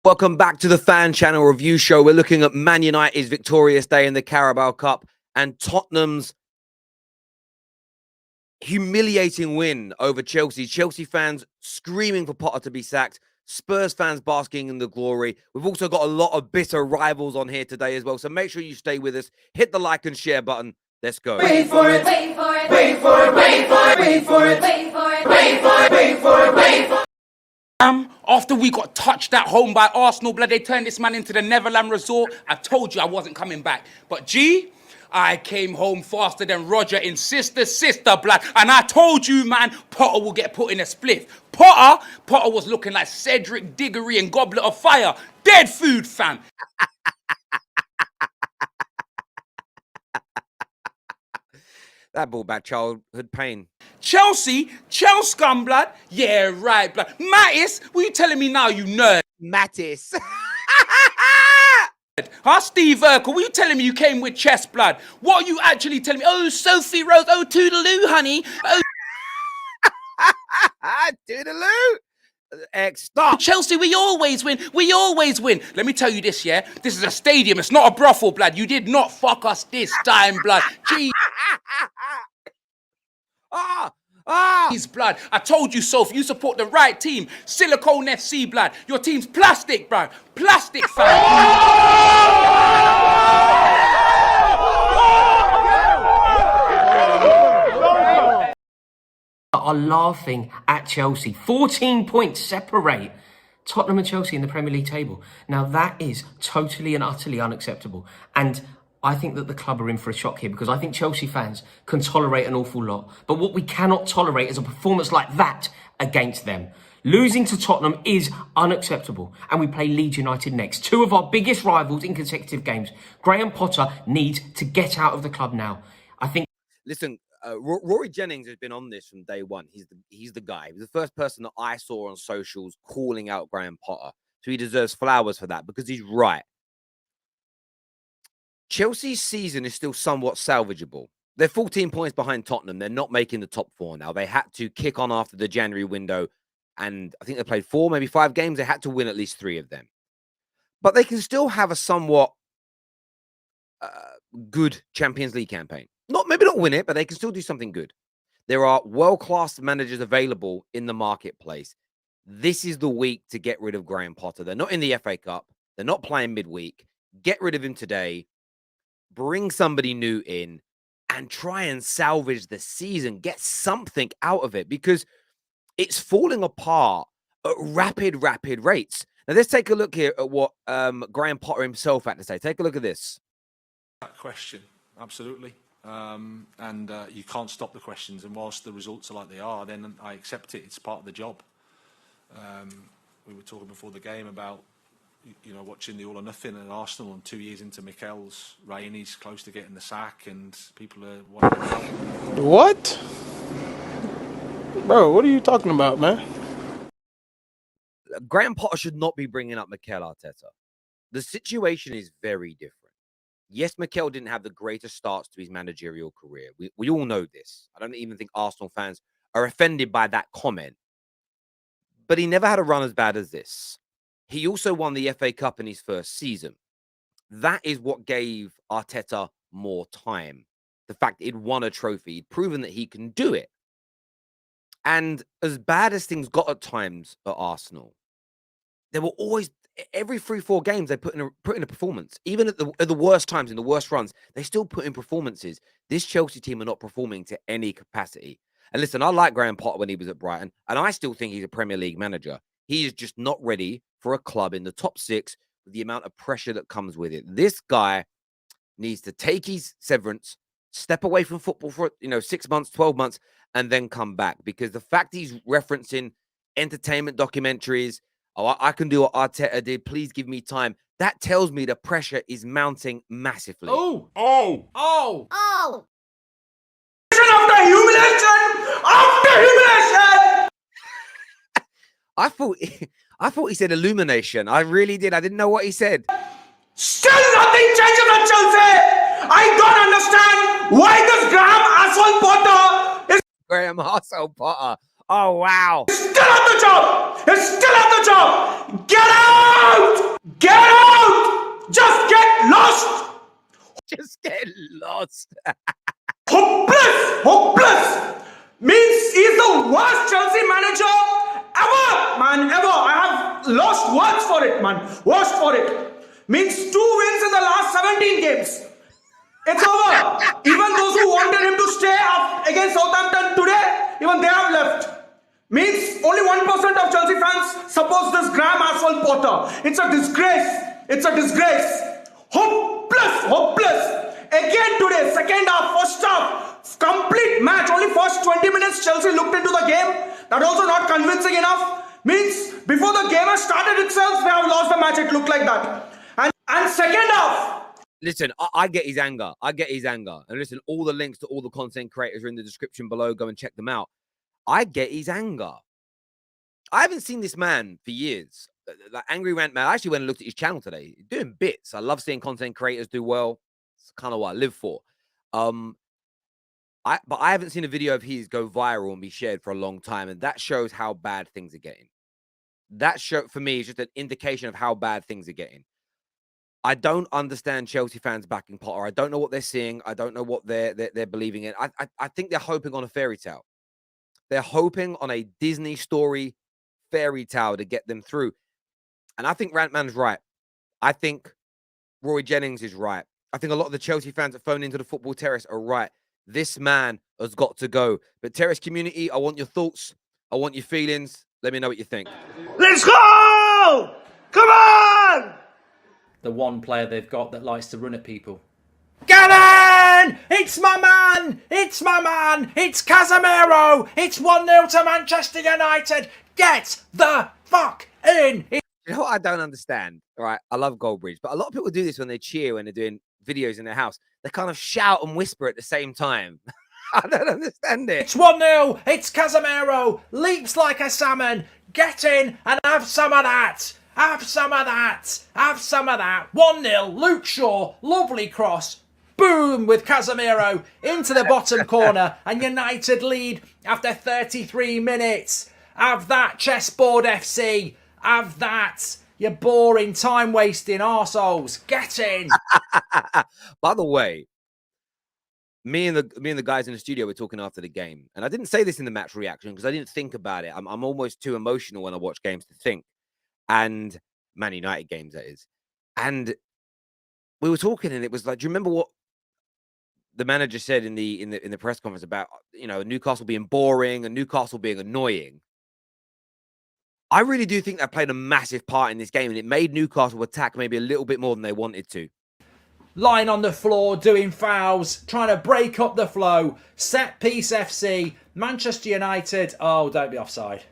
Welcome back to the Fan Channel Review Show. We're looking at Man United's victorious day in the Carabao Cup and Tottenham's humiliating win over Chelsea. Chelsea fans screaming for Potter to be sacked. Spurs fans basking in the glory. We've also got a lot of bitter rivals on here today as well. So make sure you stay with us. Hit the like and share button. Let's go. Wait for it, wait for it, wait for it, wait for it, wait for it, wait for it, wait for it, wait for it, wait for it. After we got touched at home by Arsenal, blood, they turned this man into the Neverland Resort. I told you I wasn't coming back. But G, I came home faster than Roger in Sister, blood. And I told you, man, Potter will get put in a spliff. Potter was looking like Cedric Diggory and Goblet of Fire. Dead food, fam. That brought back childhood pain. Chelsea scum, blood. Yeah, right, blood. Mattis, what are you telling me now, you nerd? Mattis. Huh, Steve Urkel, what are you telling me you came with chest blood? What are you actually telling me? Oh, Sophie Rose, oh, toodaloo, honey. Oh, Toodaloo. Stop. Chelsea, we always win. We always win. Let me tell you this, yeah? This is a stadium. It's not a brothel, blood. You did not fuck us this time, blood. Jeez. Blood. I told you, Sophie, you support the right team. Silicone FC, blood. Your team's plastic, bro. Plastic, are laughing at Chelsea. 14 points separate Tottenham and Chelsea in the Premier League table. Now that is totally and utterly unacceptable. And I think that the club are in for a shock here because I think Chelsea fans can tolerate an awful lot. But what we cannot tolerate is a performance like that against them. Losing to Tottenham is unacceptable. And we play Leeds United next. Two of our biggest rivals in consecutive games. Graham Potter needs to get out of the club now. I think... Listen, Rory Jennings has been on this from day one. He's the guy. He's the first person that I saw on socials calling out Graham Potter. So he deserves flowers for that because he's right. Chelsea's season is still somewhat salvageable. They're 14 points behind Tottenham. They're not making the top four now. They had to kick on after the January window. And I think they played 4, maybe 5 games. They had to win at least 3 of them. But they can still have a somewhat good Champions League campaign. Maybe not win it, but they can still do something good. There are world-class managers available in the marketplace. This is the week to get rid of Graham Potter. They're not in the FA Cup. They're not playing midweek. Get rid of him today. Bring somebody new in and try and salvage the season. Get something out of it because it's falling apart at rapid rates. Now, let's take a look here at what Graham Potter himself had to say. Take a look at this. That question, absolutely. You can't stop the questions, and whilst the results are like they are, then I accept it. It's part of the job. We were talking before the game about, watching the all or nothing at Arsenal, and 2 years into Mikel's reign, he's close to getting the sack, and people are wondering. What? Bro, what are you talking about, man? Graham Potter should not be bringing up Mikel Arteta. The situation is very different. Yes, Mikel didn't have the greatest starts to his managerial career. We all know this. I don't even think Arsenal fans are offended by that comment. But he never had a run as bad as this. He also won the FA Cup in his first season. That is what gave Arteta more time. The fact that he'd won a trophy, he'd proven that he can do it. And as bad as things got at times at Arsenal, there were always... Every 3-4 games, they put in a performance. Even at the worst times, in the worst runs, they still put in performances. This Chelsea team are not performing to any capacity. And listen, I like Graham Potter when he was at Brighton, and I still think he's a Premier League manager. He is just not ready for a club in the top 6 with the amount of pressure that comes with it. This guy needs to take his severance, step away from football for 6 months, 12 months, and then come back. Because the fact he's referencing entertainment documentaries, oh, I can do what Arteta did. Please give me time. That tells me the pressure is mounting massively. Oh! After humiliation! I thought he said illumination. I really did. I didn't know what he said. Still nothing changes at Chelsea! I don't understand why this Graham Potter is Graham Potter. Oh, wow. still on the job! He's still at the job. Get out! Get out! Just get lost. Just get lost. Hopeless! Hopeless! Means he's the worst Chelsea manager ever, man, ever. I have lost words for it, man. Words for it. Means 2 wins in the last 17 games. It's over. Even those who wanted him to stay up against Southampton today, even they have left. Means only 1% of Chelsea fans supports this Graham Aswell Potter. It's a disgrace. It's a disgrace. Hopeless, hopeless. Again today, second half, first half, complete match. Only first 20 minutes Chelsea looked into the game. That also not convincing enough. Means before the game has started itself, they have lost the match. It looked like that. And second half. Listen, I get his anger. I get his anger. And listen, all the links to all the content creators are in the description below. Go and check them out. I get his anger. I haven't seen this man for years. Like Angry Rantman. I actually went and looked at his channel today. He's doing bits. I love seeing content creators do well. It's kind of what I live for. But I haven't seen a video of his go viral and be shared for a long time. And that shows how bad things are getting. That show for me is just an indication of how bad things are getting. I don't understand Chelsea fans backing Potter. I don't know what they're seeing. I don't know what they're believing in. I think they're hoping on a fairy tale. They're hoping on a Disney story fairy tale to get them through. And I think Rantman's right. I think Rory Jennings is right. I think a lot of the Chelsea fans that phone into the football terrace are right. This man has got to go. But terrace community, I want your thoughts. I want your feelings. Let me know what you think. Let's go! Come on! The one player they've got that likes to run at people. Get in! It's my man! It's my man! It's Casemiro! It's 1-0 to Manchester United! Get the fuck in! You know what I don't understand? All right, I love Goldbridge, but a lot of people do this when they cheer, when they're doing videos in their house. They kind of shout and whisper at the same time. I don't understand it. It's 1-0! It's Casemiro! Leaps like a salmon! Get in and have some of that! Have some of that! Have some of that! 1-0, Luke Shaw, lovely cross. Boom with Casemiro into the bottom corner and United lead after 33 minutes. Have that, Chessboard FC. Have that, you boring, time-wasting arseholes. Get in. By the way, me and the guys in the studio were talking after the game, and I didn't say this in the match reaction because I didn't think about it. I'm almost too emotional when I watch games to think, and Man United games that is. And we were talking, and it was like, do you remember what the manager said in the press conference about, you know, Newcastle being boring and Newcastle being annoying? I really do think that played a massive part in this game, and it made Newcastle attack maybe a little bit more than they wanted to. Lying on the floor, doing fouls, trying to break up the flow. Set piece FC, Manchester United. Oh, don't be offside.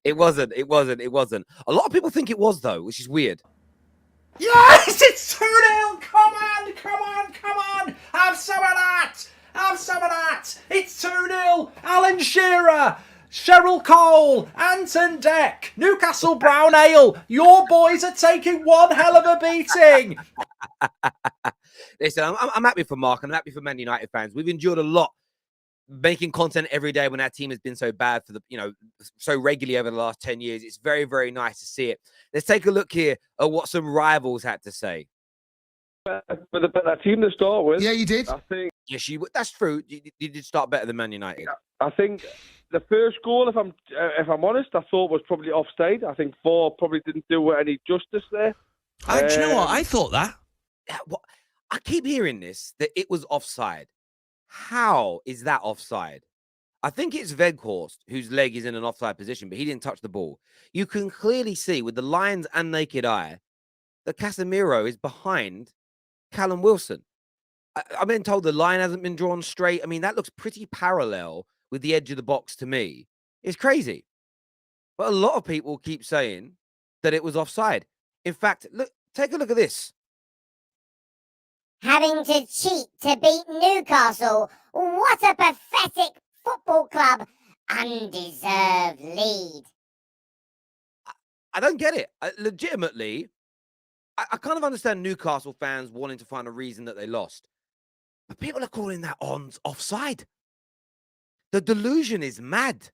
It wasn't. A lot of people think it was, though, which is weird. Yes, it's 2-0. Come on, come on, come on. Have some of that. Have some of that. It's 2-0. Alan Shearer, Cheryl Cole, Anton Deck, Newcastle Brown Ale. Your boys are taking one hell of a beating. Listen, I'm happy for Mark, and I'm happy for Man United fans. We've endured a lot making content every day when our team has been so bad for so regularly over the last 10 years. It's very, very nice to see it. Let's take a look here at what some rivals had to say. With a better team to start with. Yeah, you did. I think. Yes, that's true. You did start better than Man United. I think the first goal, if I'm honest, I thought was probably offside. I think VAR probably didn't do any justice there. Do you know what? I thought that. I keep hearing this, that it was offside. How is that offside? I think it's Weghorst whose leg is in an offside position, but he didn't touch the ball. You can clearly see with the lines and naked eye that Casemiro is behind Callum Wilson. I've been told the line hasn't been drawn straight. I mean, that looks pretty parallel with the edge of the box to me. It's crazy. But a lot of people keep saying that it was offside. In fact, look, take a look at this. Having to cheat to beat Newcastle. What a pathetic football club. Undeserved lead. I don't get it. Legitimately, I kind of understand Newcastle fans wanting to find a reason that they lost. But people are calling that offside. The delusion is mad.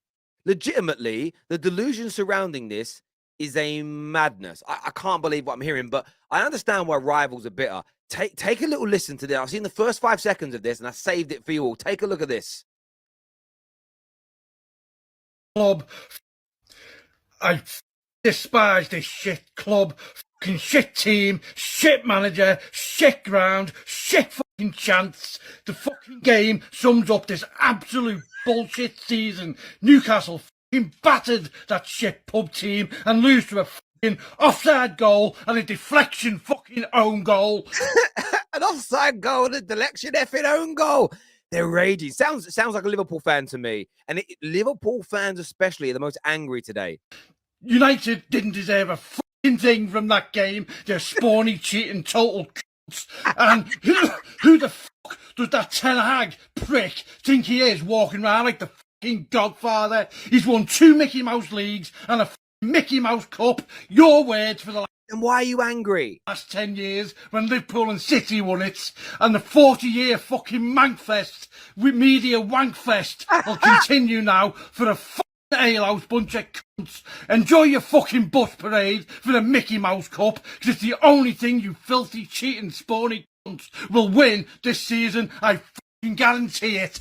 legitimately, the delusion surrounding this is a madness. I can't believe what I'm hearing, but I understand why rivals are bitter. Take a little listen to this. I've seen the first 5 seconds of this, and I saved it for you all. Take a look at this. Club. I despise this shit club. Fucking shit team, shit manager, shit ground, shit fucking chance. The fucking game sums up this absolute bullshit season. Newcastle fucking battered that shit pub team and lose to a fucking offside goal and a deflection fucking own goal. An offside goal and a deflection effing own goal. They're raging. Sounds like a Liverpool fan to me. And Liverpool fans especially are the most angry today. United didn't deserve a fucking thing from that game. They're spawny, cheating, total cunts. And who the fuck does that Ten Hag prick think he is, walking around like the fucking Godfather? He's won 2 Mickey Mouse leagues and a Mickey Mouse Cup. Your words for the And why are you angry? last 10 years when Liverpool and City won it, and the 40-year fucking mankfest with media wankfest will continue now for a fucking alehouse bunch of cunts. Enjoy your fucking bus parade for the Mickey Mouse Cup, because it's the only thing you filthy, cheating, spawny cunts will win this season. I fucking guarantee it.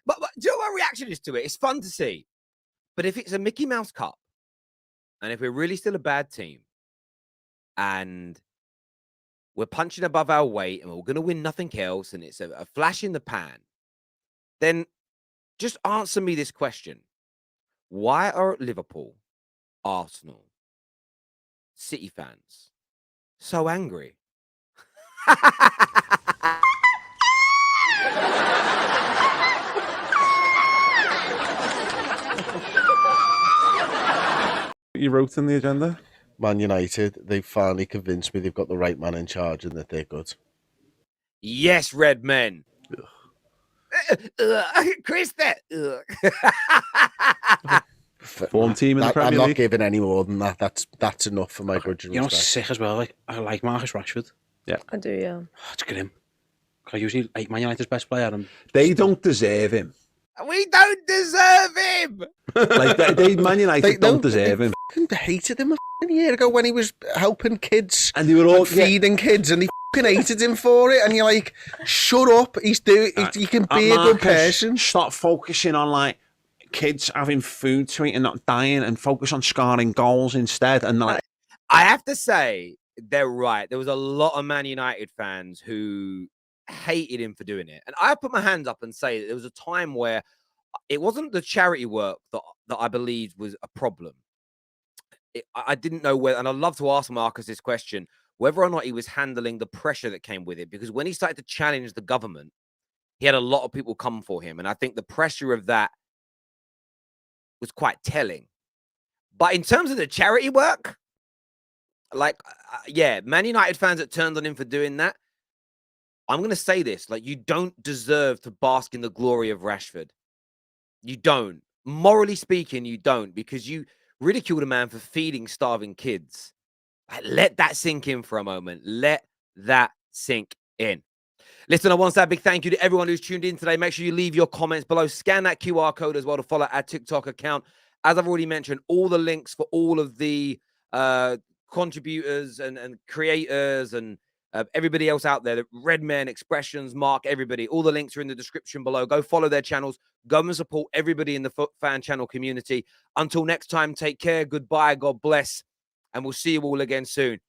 But do you know what my reaction is to it? It's fun to see. But if it's a Mickey Mouse Cup, and if we're really still a bad team, and we're punching above our weight, and we're going to win nothing else, and it's a flash in the pan, then just answer me this question. Why are Liverpool, Arsenal, City fans so angry? You wrote in the agenda? Man United, they've finally convinced me they've got the right man in charge and that they're good. Yes, Redmen. Chris, Form team in the Premier I'm League. not giving any more than that. That's enough for my grudge and You know, respect. sick as well. Like, I like Marcus Rashford. Yeah. I do, yeah. It's grim. I usually like Man United's best player. And They don't deserve him. We don't deserve him. Like they Man United don't deserve him. They hated him a year ago when he was helping kids and they were all feeding kids, and they hated him for it. And you're like, shut up! He can be a good person. Stop focusing on like kids having food to eat and not dying, and focus on scoring goals instead. And like, I have to say, they're right. There was a lot of Man United fans who hated him for doing it. And I put my hands up and say that there was a time where it wasn't the charity work that I believed was a problem. I didn't know whether, and I'd love to ask Marcus this question, whether or not he was handling the pressure that came with it. Because when he started to challenge the government, he had a lot of people come for him. And I think the pressure of that was quite telling. But in terms of the charity work, like, yeah, Man United fans that turned on him for doing that, I'm going to say this, like, you don't deserve to bask in the glory of Rashford. You don't. Morally speaking, you don't, because you ridiculed a man for feeding starving kids. Like, let that sink in for a moment. Let that sink in. Listen, I want to say a big thank you to everyone who's tuned in today. Make sure you leave your comments below. Scan that QR code as well to follow our TikTok account. As I've already mentioned, all the links for all of the contributors and creators and everybody else out there, the Redmen, Expressions, Mark, everybody, all the links are in the description below. Go follow their channels. Go and support everybody in the fan channel community. Until next time, take care. Goodbye. God bless. And we'll see you all again soon.